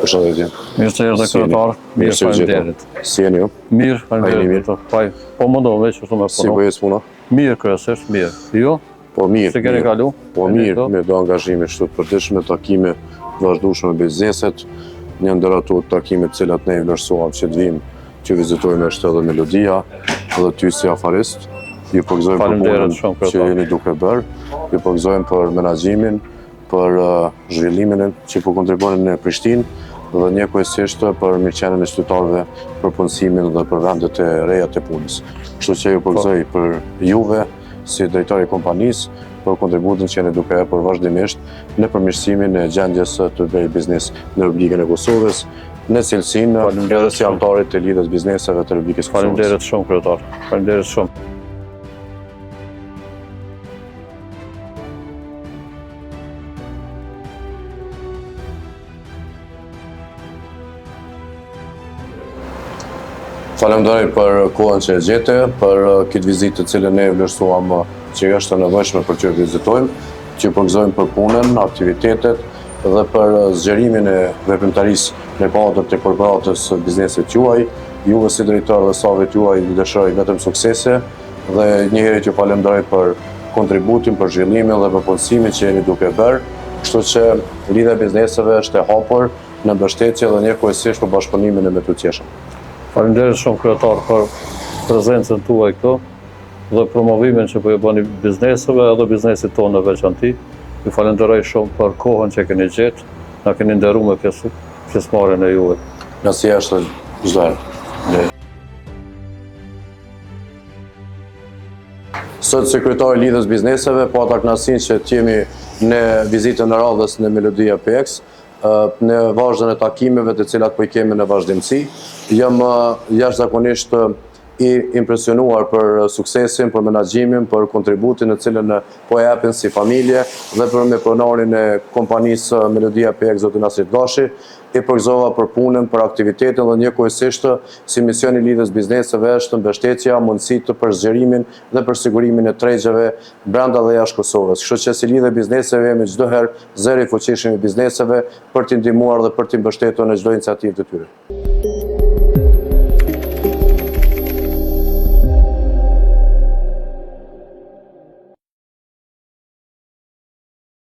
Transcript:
Përshëndetje. Mirë se erdhe kryetar. Mirë se faleminderit. Si jeni ju? Mirë, faleminderit. Po mundove që të më Si po jetë puna? Mirë kryesisht, mirë. Ju? Po mirë. Si keni kalu? Po mirë, me do angazhime shtu të përditshme, takime vazhdueshme me bizneset, një ndër ato takime të cilat ne i vlerësuam që të vim që vizitojmë është edhe Melodia, edhe ty si afarist. Ju përgëzojmë për punën që jeni duke bërë, ju përgëzojmë për menaxhimin, për zhvillimin që po kontribuoni në Prishtinë dhe njëkohësisht për mirëqenien e qytetarëve, për punësimin dhe për vendet e reja të punës. Kështu që ju përgëzoj për juve si drejtori i kompanisë, për kontributin që jeni duke bërë vazhdimisht në përmirësimin e gjendjes të drejt biznes në Republikën e Kosovës, në cilësinë edhe si anëtarit të lidhjes bizneseve të Republikës Kosovës. Faleminderit shumë kryetar. Faleminderit shumë. Falemnderoj për kohën që e gjete, për këtë vizitë të cilën ne vlerësuam që është e nevojshme për që vizitojmë, që përgëzojmë për punën, aktivitetet dhe për zgjerimin e veprimtarisë në kuadër të korporatës biznesit juaj. Juve si drejtor dhe stafit juaj ju dëshiroj vetëm suksese dhe njëherë që falemnderoj për kontributin, për zhvillimin dhe për punësimin që jeni duke bërë, kështu që lidhja e bizneseve është e hapur në mbështetje dhe njëkohësisht për bashkëpunimin e me të tjeshëm. Faleminderit shumë kryetar për prezencën tuaj këtu dhe promovimin që po e bëni bizneseve edhe biznesit tonë në veçanti. Ju falenderoj shumë për kohën që keni gjetë, na keni nderuar me pjesëmarrjen e juaj. Nësi është çdo herë. Sot sekretari i lidhjes bizneseve po ata kënaqësinë që të jemi në vizitën e radhës në Melodia PX, në vazhdën e takimeve të cilat po I kemi në vazhdimsi. Jam jashtëzakonisht I impresionuar për suksesin, për menaxhimin, për kontributin në cilën po e japin si familje dhe për me pronarin e kompanisë Melodia PX zotin Asrit Gashi. I përgëzova për punën, për aktivitetin dhe njëkohësisht si misioni I lidhjes bizneseve është mbështetja, mundësitë për zgjerimin dhe për sigurimin e tregjeve brenda dhe jashtë Kosovës. Kështu që si lidhje bizneseve jemi çdo herë zëri I fuqishëm I bizneseve për t'i ndihmuar dhe për t'i mbështetur në çdo iniciativë të tyre.